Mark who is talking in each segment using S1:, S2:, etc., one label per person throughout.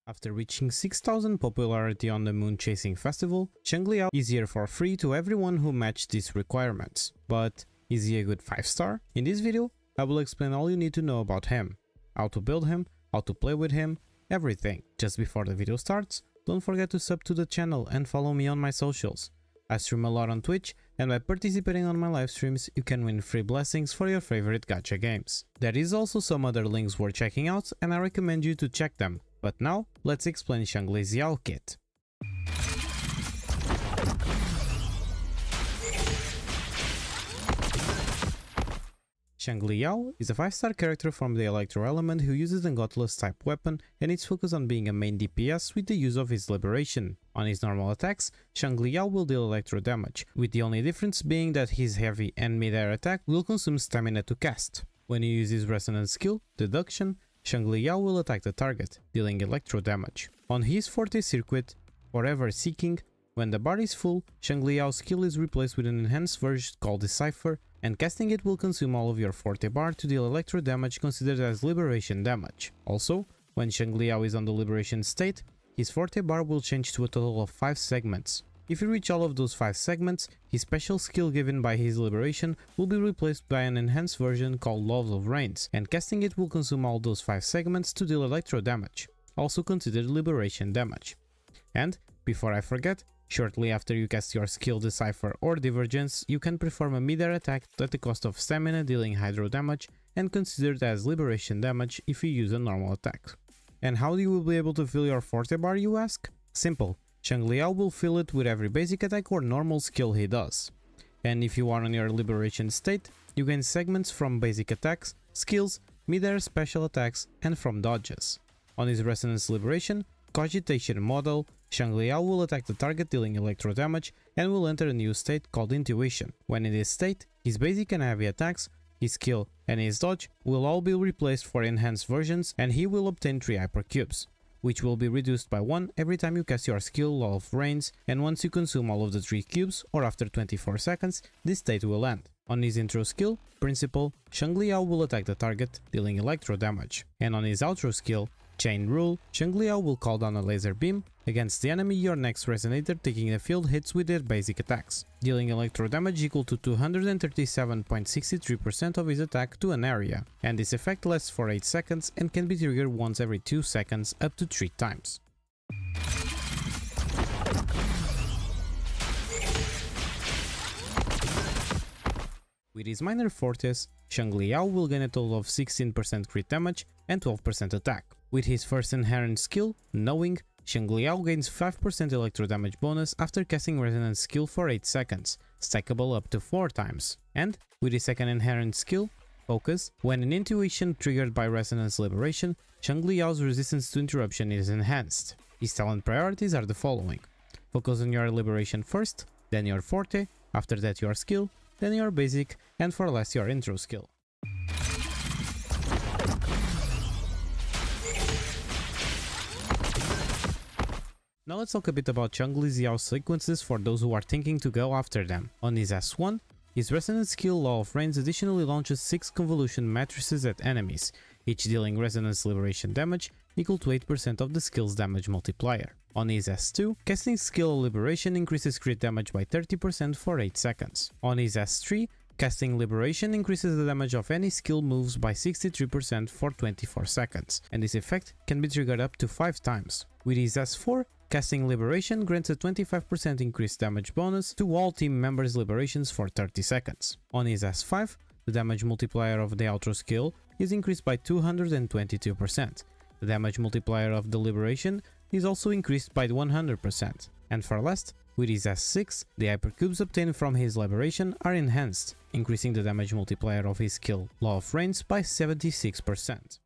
S1: After reaching 6,000 popularity on the Moon Chasing Festival, Xiangli Yao is here for free to everyone who matched these requirements. But is he a good 5-star? In this video, I will explain all you need to know about him, how to build him, how to play with him, everything. Just before the video starts, don't forget to sub to the channel and follow me on my socials. I stream a lot on Twitch, and by participating on my live streams, you can win free blessings for your favorite gacha games. There is also some other links worth checking out, and I recommend you to check them. But now, let's explain Xiangli Yao kit. Xiangli Yao is a 5-star character from the Electro element who uses a Godless type weapon, and it's focused on being a main DPS with the use of his Liberation. On his normal attacks, Xiangli Yao will deal electro damage, with the only difference being that his heavy and mid-air attack will consume stamina to cast. When he uses Resonance skill, Deduction, Xiangli Yao will attack the target, dealing electro damage. On his Forte circuit, Forever Seeking, when the bar is full, Xiangli Yao's skill is replaced with an enhanced version called Decipher, and casting it will consume all of your Forte bar to deal electro damage considered as Liberation damage. Also, when Xiangli Yao is on the Liberation state, his Forte bar will change to a total of 5 segments. If you reach all of those 5 segments, his special skill given by his Liberation will be replaced by an enhanced version called Laws of Rains, and casting it will consume all those 5 segments to deal electro damage, also considered Liberation damage. And, before I forget, shortly after you cast your skill Decipher or Divergence, you can perform a mid-air attack at the cost of stamina dealing hydro damage and considered as Liberation damage if you use a normal attack. And how you will be able to fill your Forte bar, you ask? Simple. Xiangli Yao will fill it with every basic attack or normal skill he does. And if you are on your Liberation state, you gain segments from basic attacks, skills, mid-air special attacks, and from dodges. On his Resonance Liberation, Cogitation model, Xiangli Yao will attack the target dealing electro damage and will enter a new state called Intuition. When in this state, his basic and heavy attacks, his skill, and his dodge will all be replaced for enhanced versions, and he will obtain 3 hypercubes, which will be reduced by 1 every time you cast your skill Law of Rains, and once you consume all of the 3 cubes, or after 24 seconds, this state will end. On his intro skill, Principle, Xiangli Yao will attack the target, dealing electro damage, and on his outro skill, Chain Rule, Xiangli Yao will call down a laser beam against the enemy your next resonator, taking the field hits with their basic attacks, dealing electro damage equal to 237.63% of his attack to an area, and this effect lasts for 8 seconds and can be triggered once every 2 seconds up to 3 times. With his minor fortes, Xiangli Yao will gain a total of 16% crit damage and 12% attack. With his first inherent skill, Knowing, Xiangli Yao gains 5% electro damage bonus after casting Resonance skill for 8 seconds, stackable up to 4 times. And, with his second inherent skill, Focus, when an intuition triggered by Resonance Liberation, Xiangli Yao's resistance to interruption is enhanced. His talent priorities are the following: focus on your Liberation first, then your Forte, after that your skill, then your basic, and for last your intro skill. Now let's talk a bit about Xiangli Yao's sequences for those who are thinking to go after them. On his S1, his Resonance skill Law of Rains additionally launches 6 convolution matrices at enemies, each dealing Resonance Liberation damage equal to 8% of the skill's damage multiplier. On his S2, casting skill Liberation increases crit damage by 30% for 8 seconds. On his S3, casting Liberation increases the damage of any skill moves by 63% for 24 seconds, and this effect can be triggered up to 5 times. With his S4, casting Liberation grants a 25% increased damage bonus to all team members' liberations for 30 seconds. On his S5, the damage multiplier of the outro skill is increased by 222%. The damage multiplier of the Liberation is also increased by 100%. And for last, with his S6, the hypercubes obtained from his Liberation are enhanced, increasing the damage multiplier of his skill Law of Rains by 76%.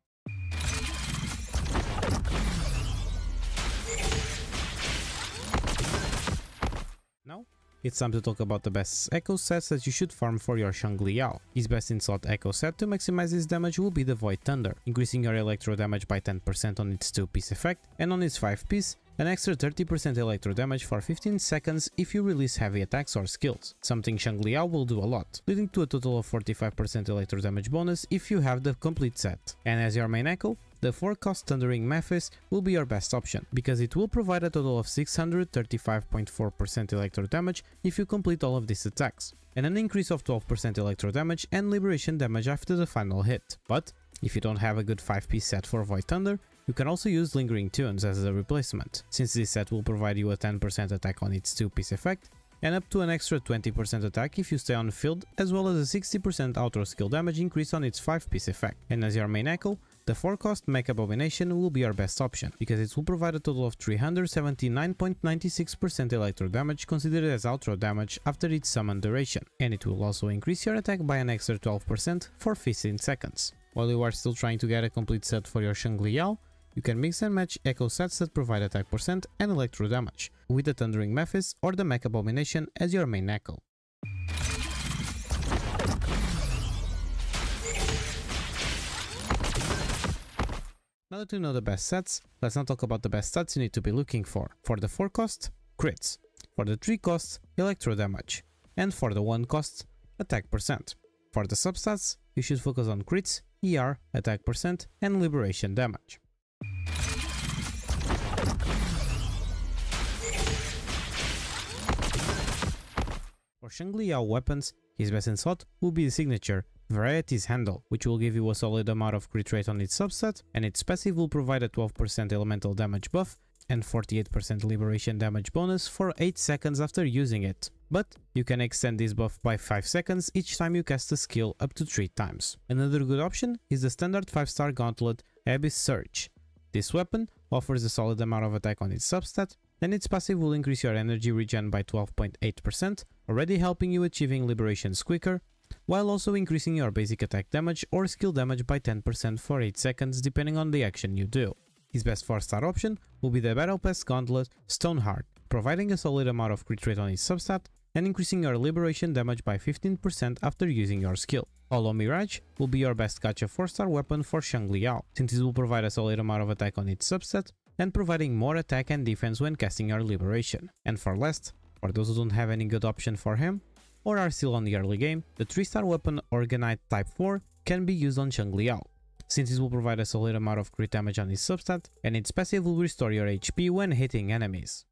S1: Now, it's time to talk about the best echo sets that you should farm for your Xiangli Yao. His best in-slot echo set to maximize his damage will be the Void Thunder, increasing your electro damage by 10% on its 2-piece effect, and on its 5-piece, an extra 30% electro damage for 15 seconds if you release heavy attacks or skills, something Xiangli Yao will do a lot, leading to a total of 45% electro damage bonus if you have the complete set. And as your main echo, the 4-cost Thundering Mephis will be your best option, because it will provide a total of 635.4% electro damage if you complete all of these attacks, and an increase of 12% electro damage and liberation damage after the final hit. But if you don't have a good 5-piece set for Void Thunder, you can also use Lingering Tunes as a replacement, since this set will provide you a 10% attack on its 2-piece effect, and up to an extra 20% attack if you stay on the field, as well as a 60% auto skill damage increase on its 5-piece effect. And as your main echo, the 4-cost Mech Abomination will be your best option, because it will provide a total of 379.96% electro damage considered as outro damage after its summon duration, and it will also increase your attack by an extra 12% for 15 seconds. While you are still trying to get a complete set for your Xiangli Yao, you can mix and match echo sets that provide attack percent and electro damage, with the Thundering Mephis or the Mech Abomination as your main echo. Now that you know the best sets, let's now talk about the best stats you need to be looking for. For the 4-cost, crits. For the 3-cost, electro damage. And for the 1-cost, attack percent. For the substats, you should focus on crits, ER, attack percent, and liberation damage. For Xiangli Yao weapons, his best in slot will be the signature Variety's Handle, which will give you a solid amount of crit rate on its subset, and its passive will provide a 12% elemental damage buff and 48% liberation damage bonus for 8 seconds after using it. But you can extend this buff by 5 seconds each time you cast a skill up to 3 times. Another good option is the standard 5-star gauntlet Abyss Surge. This weapon offers a solid amount of attack on its substat, and its passive will increase your energy regen by 12.8%, already helping you achieving liberations quicker, while also increasing your basic attack damage or skill damage by 10% for 8 seconds depending on the action you do. His best 4-star option will be the Battle Pass Gauntlet Stoneheart, providing a solid amount of crit rate on its substat and increasing your liberation damage by 15% after using your skill. Hollow Mirage will be your best gacha 4-star weapon for Xiangli Yao, since it will provide a solid amount of attack on its subset and providing more attack and defense when casting your liberation. And for last, for those who don't have any good option for him, or are still on the early game, the 3-star weapon Orgonite Type 4 can be used on Xiangli Yao, since it will provide a solid amount of crit damage on its substat, and its passive will restore your HP when hitting enemies.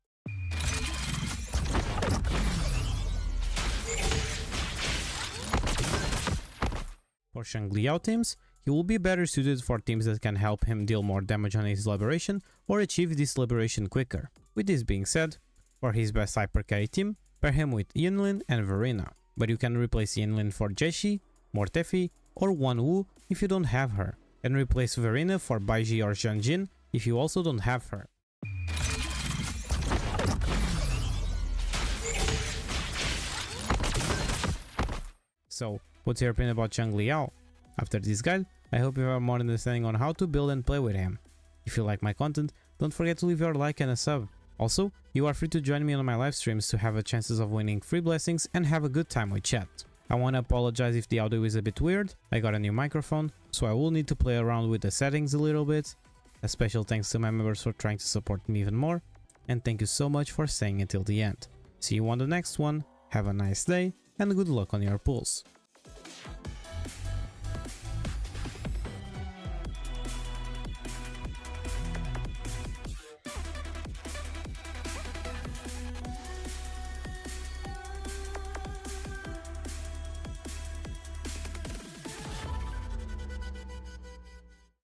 S1: For Xiangli Yao teams, he will be better suited for teams that can help him deal more damage on his liberation or achieve this liberation quicker. With this being said, for his best hyper carry team, pair him with Yinlin and Verena, but you can replace Yinlin for Jeshi, Mortefi, or Wanwu if you don't have her, and replace Verena for Baiji or Zhanjin if you also don't have her. So, what's your opinion about Xiangli Yao? After this guide, I hope you have more understanding on how to build and play with him. If you like my content, don't forget to leave your like and a sub. Also, you are free to join me on my live streams to have the chances of winning free blessings and have a good time with chat. I want to apologize if the audio is a bit weird. I got a new microphone, so I will need to play around with the settings a little bit. A special thanks to my members for trying to support me even more, and thank you so much for staying until the end. See you on the next one, have a nice day, and good luck on your pulls.